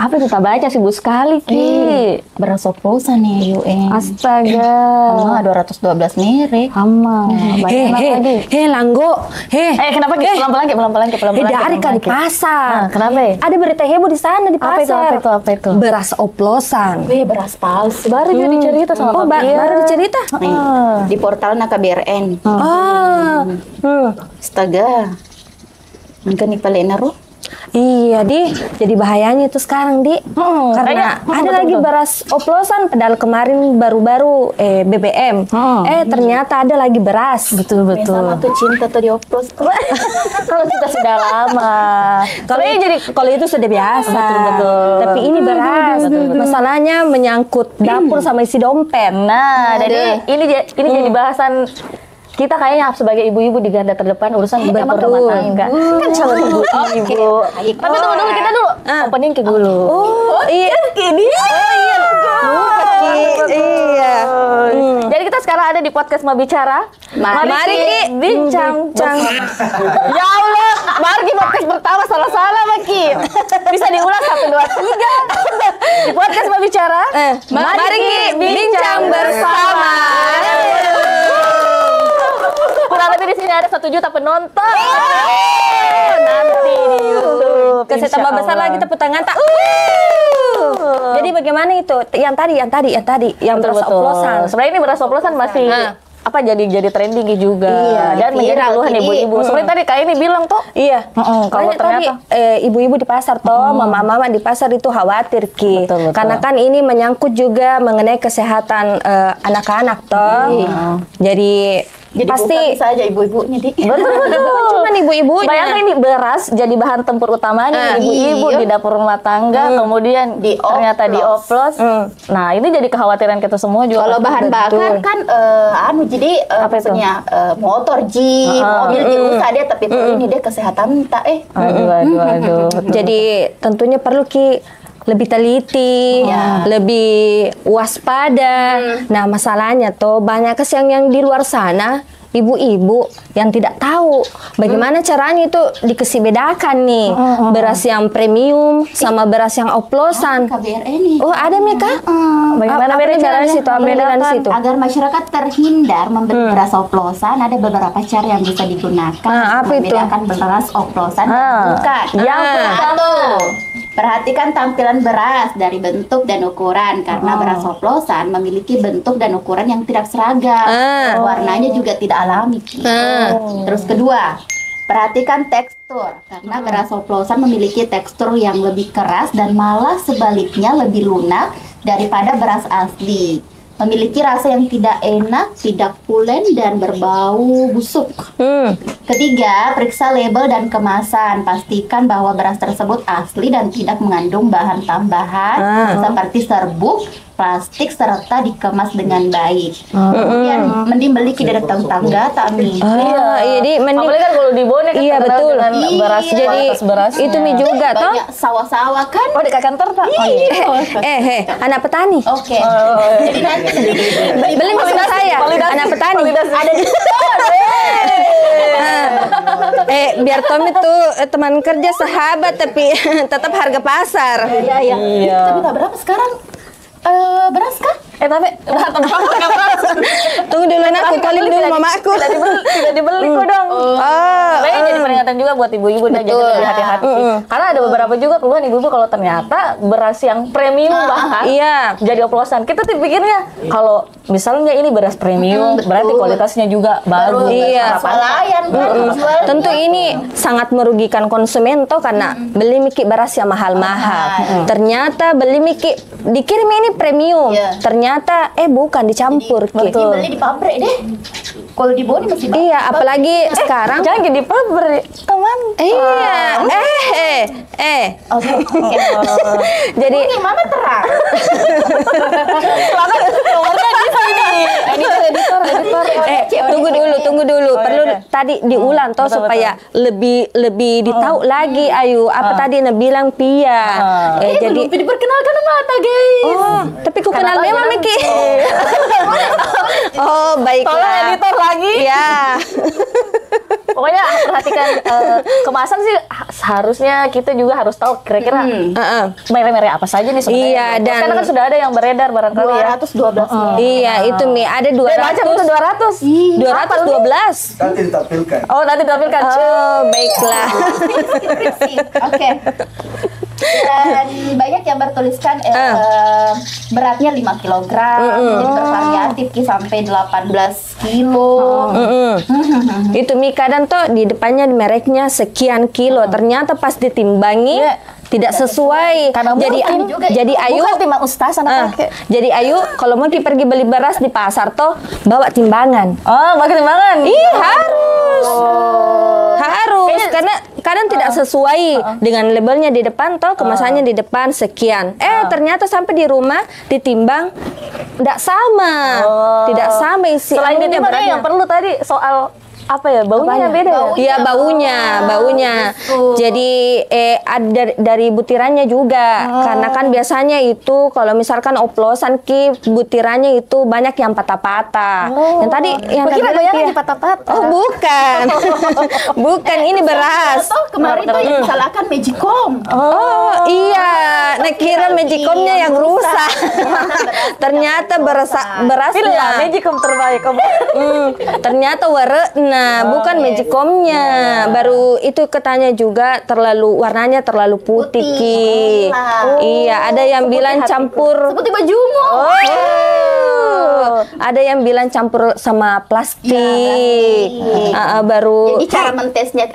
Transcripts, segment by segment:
Apa itu? Tak baca sibuk sekali Ki. Beras oplosan nih UN. Astaga. Sama 212 merek. Hama. Banyak lagi. Langgo. Kenapa Ki? Pelan-pelan Ki. Dari kan di pasar. Kenapa? Ada berita heboh di sana di pasar. Apa itu? Beras oplosan. Beras palsu. Baru juga dicerita sama Papi. Baru dicerita? Di portal KBRN. Astaga. Mungkin nih paling naruh. Iya Di, jadi bahayanya itu sekarang Di, karena ada lagi beras oplosan. Padahal kemarin baru-baru BBM, ternyata ada lagi beras. Betul. Sama tuh cinta tuh dioplos. Kalau kita sudah lama. Kalau itu sudah biasa. Betul. Tapi ini beras. Masalahnya menyangkut dapur sama isi dompet. Nah, jadi ini jadi bahasan kita kayaknya sebagai ibu-ibu di garda terdepan urusan rumah tangga. Kan calon ibu-ibu. Tapi tunggu dulu, kita dulu opening Ki dulu. Iya. Iya. Jadi kita sekarang ada di podcast Mabicara. Mari Ki bincang. Ya Allah, baru di podcast pertama salah Ki. Bisa diulang 1 2 3. Di podcast Mabicara. Mari Ki bincang bersama. Kurang lebih di sini ada 1 juta penonton. Nanti di YouTube. Kasih tambah besar lagi tepuk tangan tak. Jadi bagaimana itu? Yang tadi beras oplosan. Sebenarnya ini beras oplosan masih jadi trending juga. Iya, dan menjadi keluhan ibu-ibu. Sebenarnya tadi Kak ini bilang tuh. Iya. Kalau ternyata ibu-ibu di pasar toh, mama-mama di pasar itu khawatir Ki. Betul. Karena kan ini menyangkut juga mengenai kesehatan anak-anak toh. Jadi pasti bukan saja ibu-ibunya Di. Betul. Cuman ibu-ibunya. Bayangkan ini beras jadi bahan tempur utamanya ibu-ibu di dapur rumah tangga, kemudian ternyata dioplos. Nah, ini jadi kekhawatiran kita semua juga. Kalau bahan bakar kan jadi maksudnya motor jeep, mobil diusah dia, tapi ini dia kesehatan tak Aduh. Jadi tentunya perlu Ki lebih teliti, lebih waspada. Nah, masalahnya tuh banyak yang di luar sana ibu-ibu yang tidak tahu bagaimana caranya itu dikasih bedakan nih beras yang premium sama beras yang oplosan. KBRN. Oh, ada Mika? Bagaimana beda caranya caranya? situ? Ambil di situ. Agar masyarakat terhindar membeli beras oplosan, ada beberapa cara yang bisa digunakan apa itu? membedakan beras oplosan dan bukan. Yang satu, perhatikan tampilan beras dari bentuk dan ukuran, karena beras oplosan memiliki bentuk dan ukuran yang tidak seragam. Warnanya juga tidak alami. Terus kedua, perhatikan tekstur, karena beras oplosan memiliki tekstur yang lebih keras dan malah sebaliknya lebih lunak daripada beras asli. Memiliki rasa yang tidak enak, tidak pulen, dan berbau busuk. Ketiga, periksa label dan kemasan. Pastikan bahwa beras tersebut asli dan tidak mengandung bahan tambahan seperti serbuk, plastik, serta dikemas dengan baik. Kemudian mending beli di dekat tangga, Tami. Iya, di mending. Apalagi kan kalau di Bonek kan Iya, terkenal betul. dengan beras, Jadi kualitas berasnya. itu mi juga toh. Banyak sawah-sawah kan? Oh, dekat kantor Pak. Anak petani. Oke. Jadi nanti Beli sama saya. Anak petani. ada di Biar Tommy tuh teman kerja sahabat tapi tetap harga pasar. Iya. Tapi tak berapa sekarang? Beras kan? Tapi Tunggu dulu aku calling dulu mamaku. tidak dibeli kok dong. Jadi jadi peringatan juga buat ibu-ibu dan jadi lebih hati-hati. Karena ada beberapa juga keluhan ibu-ibu kalau ternyata beras yang premium bahkan jadi oplosan. Kita tuh pikirnya kalau misalnya ini beras premium berarti kualitasnya juga bagus. Iya. Swalayan kan? Tentu ini sangat merugikan konsumen toh karena beli miki beras yang mahal-mahal. Ternyata beli miki dikirim ini premium. Ternyata bukan dicampur Ki. Betul. Beli di pabrik deh. Kalau di Boni masih banyak. Iya, apalagi sekarang. Jangan di pabrik, teman. Iya. Jadi Mama terang. Nomornya di sini. Editor. tunggu dulu. Perlu tadi diulang toh supaya lebih ditahu lagi. Ayu, apa tadi bilang Pia. Jadi diperkenalkan mata, guys. Oh, tapi ku kenal memang Miki. Oh, baiklah. Tolong editor lagi. Ya. Pokoknya memperhatikan kemasan sih seharusnya kita juga harus tahu kira-kira merek-merek apa saja nih sebenarnya. Iya, dan karena kan sudah ada yang beredar barangkali ya. 212. Iya, itu Mi ada 200. Baca itu 200. 212. Nanti ditampilkan. Oh, nanti ditampilkan. Oh, baiklah. Oke. Dan banyak yang bertuliskan beratnya 5 kg, jadi bervariatif sampai 18 kilo. Itu Mi kadang tuh di depannya mereknya sekian kilo, ternyata pas ditimbangi tidak sesuai. Karena jadi Ayu bukan timbang ustaz anak pakai. Jadi Ayu kalau mau pergi beli beras di pasar tuh bawa timbangan. Oh, pakai timbangan. Ih, harus. Harus karena kadang tidak sesuai dengan labelnya di depan toh, kemasannya di depan sekian. Ternyata sampai di rumah ditimbang tidak sama. Tidak sama isi. Selain ditimbang yang perlu tadi soal apa ya, baunya beda ya? Iya, baunya. Jadi ada dari butirannya juga. Karena kan biasanya itu kalau misalkan oplosan butirannya itu banyak yang patah-patah. Yang tadi yang kira patah-patah. Oh, bukan. Bukan, ini beras. Kemarin tuh yang disalahkan Magicom. Oh, iya. Nah, kira Magicomnya yang rusak. Ternyata berasnya Magicom terbaik. ternyata warna, bukan Magicomnya. Baru itu katanya juga warnanya terlalu putih, Ki. Iya, ada yang bilang campur seperti bajumu. Ada yang bilang campur sama plastik. Baru Jadi cara mentesnya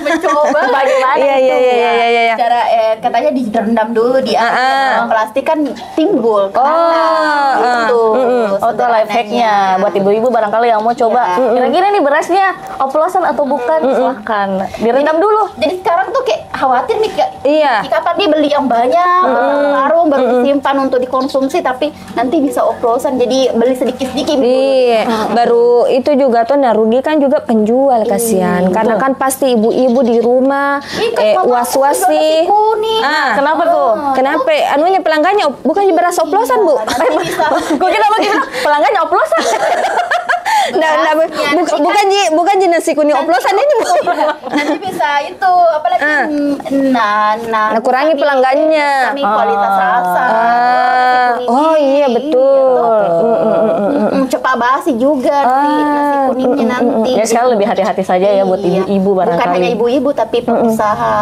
mencoba bagaimana Iya. cara katanya direndam dulu di air plastik kan timbul gitu. Itu life hack-nya buat ibu-ibu barangkali yang mau coba. Kira-kira nih berasnya oplosan atau bukan? Silahkan direndam dulu. Jadi sekarang tuh kayak khawatir nih kapan nih beli yang banyak, karung baru disimpan untuk dikonsumsi, tapi nanti bisa oplosan, jadi beli sedikit-sedikit. Iya, baru itu juga tuh narugikan juga penjual, kasihan. Karena kan pasti ibu-ibu di rumah was-was sih. Kenapa tuh? Kenapa? Anunya pelanggannya bukan beras oplosan, Bu. Gue kira pelanggannya oplosan. Bukan nasi kuning oplosan ini, Bu. Nanti bisa itu apalagi kurangi pelanggannya. Kualitas rasa. Oh iya, betul. Cepat basi juga nasi kuningnya nanti. Ya sekarang lebih hati-hati saja ya buat ibu-ibu barangkali. Bukan hanya ibu-ibu tapi pengusaha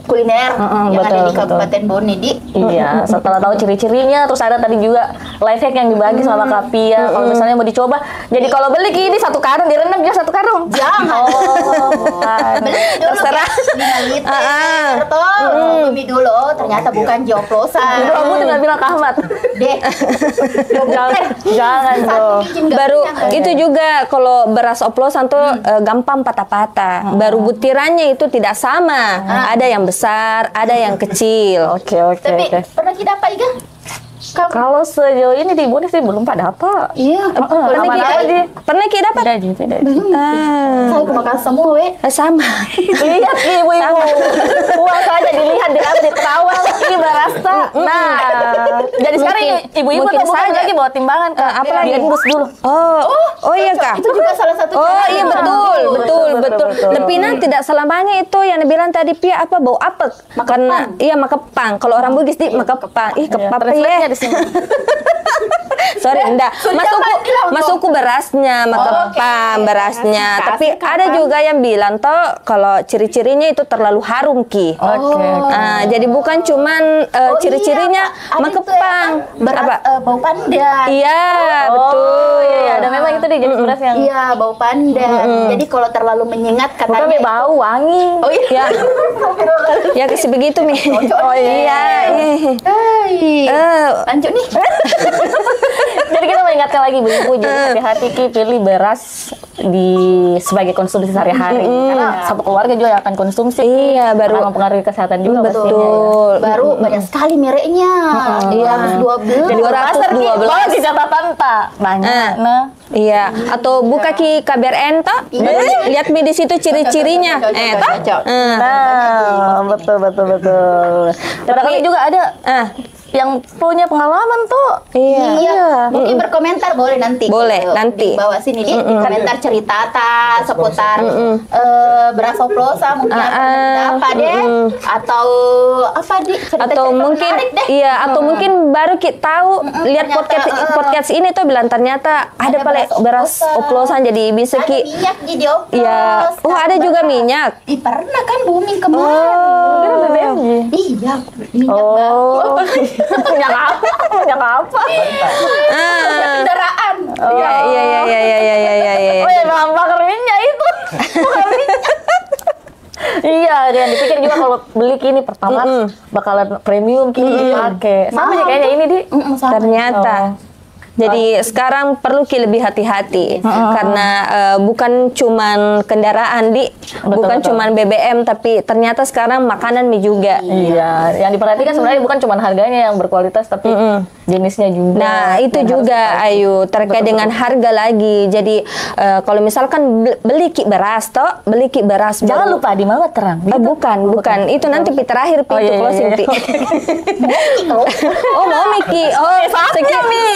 kuliner yang ada di Kabupaten Bonedi. Iya, setelah tahu ciri-cirinya, terus ada tadi juga life hack yang dibagi sama Kapia. Kalau misalnya mau dicoba, jadi kalau beli ini 1 karung direndam juga 1 karung. Jangan. Beli dulu terserah. 5 liter beli dulu, ternyata bukan oplosan. Kamu tidak bilang ke Ahmad. Deh. Jangan dong. Baru itu juga kalau beras oplosan tuh gampang patah-patah. Baru butirannya itu tidak sama. Ada yang besar, ada yang kecil. Oke. Tapi pernah kita apa Iga? Kalau sejauh ini di Bone sih belum pada apa. Iya. Pernah kita dapat? Tidak. Saya kemakan semua, Sama. Lihat nih ibu-ibu. Puas saja dilihat di terawang. Ini berasa. Nah, jadi sekarang ibu-ibu tuh bukan lagi bawa timbangan. Apalagi diendus dulu. Oh iya, Kak. Itu juga salah satu. Oh iya, betul. Tapi tidak selamanya itu yang dibilang tadi Pia apa bau apek. Karena makepang. Kalau orang Bugis di makepang. Ih, kepapa ya. Sorry, enggak. Masukku berasnya, makepang berasnya. Tapi ada juga yang bilang toh kalau ciri-cirinya itu terlalu harum, Ki. Oke. Jadi bukan cuman ciri-cirinya makepang. Bau pandan. Iya, betul. Iya, ada memang itu di jenis beras yang bau pandan. Jadi kalau terlalu menyengat katanya bukan bau wangi. Oh iya. Ya kasih begitu, Mi. Oh iya. Lanjut nih. Jadi kita mengingatkan lagi ibu-ibu, jadi hati-hati Ki pilih beras sebagai konsumsi sehari-hari. Karena satu keluarga juga akan konsumsi. Iya, baru mempengaruhi kesehatan juga betul. Baru banyak sekali mereknya. Iya, 212. Jadi pasar Ki, kalau di catatan tak banyak. Iya, atau buka Ki KBRN toh. Lihat Mi di situ ciri-cirinya. Cocok. Nah, betul. Barangkali juga ada yang punya pengalaman tuh. Iya. Mungkin berkomentar boleh nanti. Boleh, nanti. Di bawah sini di komentar cerita seputar beras oplosan mungkin apa deh atau apa di atau mungkin atau mungkin baru kita tahu lihat podcast ini tuh bilang ternyata ada pale beras oplosan jadi bisa ada minyak jadi oplos. Iya. Ada juga minyak. Pernah kan booming kemarin. Iya, minyak Minyak apa? Minyak apa? minyak kendaraan. Iya. Oh ya, bahan bakar minyak itu. Bukan minyak. Iya, dan dipikir juga kalau beli kini pertama bakalan premium kini pakai. Sama aja kayaknya ini di. Ternyata. Jadi sekarang perlu lebih hati-hati karena bukan cuman kendaraan bukan cuman BBM tapi ternyata sekarang makanan juga. Iya, yang diperhatikan sebenarnya bukan cuman harganya yang berkualitas tapi jenisnya juga. Nah, itu juga Ayu terkait dengan harga lagi. Jadi kalau misalkan beli beras jangan lupa di Mama Terang. Bukan. Itu nanti terakhir pintu closing. Mau Miki.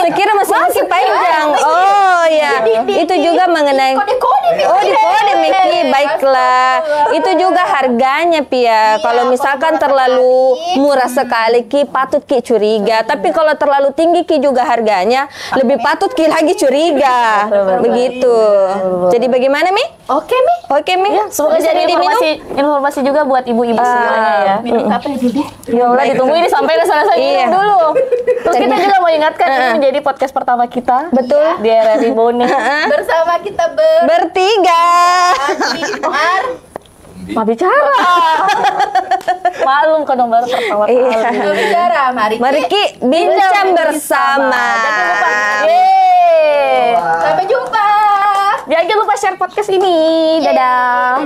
Sekira masih panjang. Oh ya, itu juga mengenai kode Miki. Baiklah, itu juga harganya Pia. Kalau misalkan terlalu murah sekali Ki patut Ki curiga. Tapi kalau terlalu tinggi Ki juga harganya lebih patut Ki lagi curiga. Begitu. Jadi bagaimana Mi? Oke Mi. Ya, semoga jadi informasi juga buat ibu-ibu semuanya ya. Minum apa ya Dede? Ya Allah, ditunggu ini sampai selesai minum dulu. Terus kita juga mau ingatkan ini menjadi podcast pertama kita. Betul. Di RRI Bone. Bersama kita bertiga. Ma bicara. Maklum kan baru pertama kali. bicara. Mari Ki bincang bersama. Sampai jumpa. Jangan lupa share podcast ini. Dadah.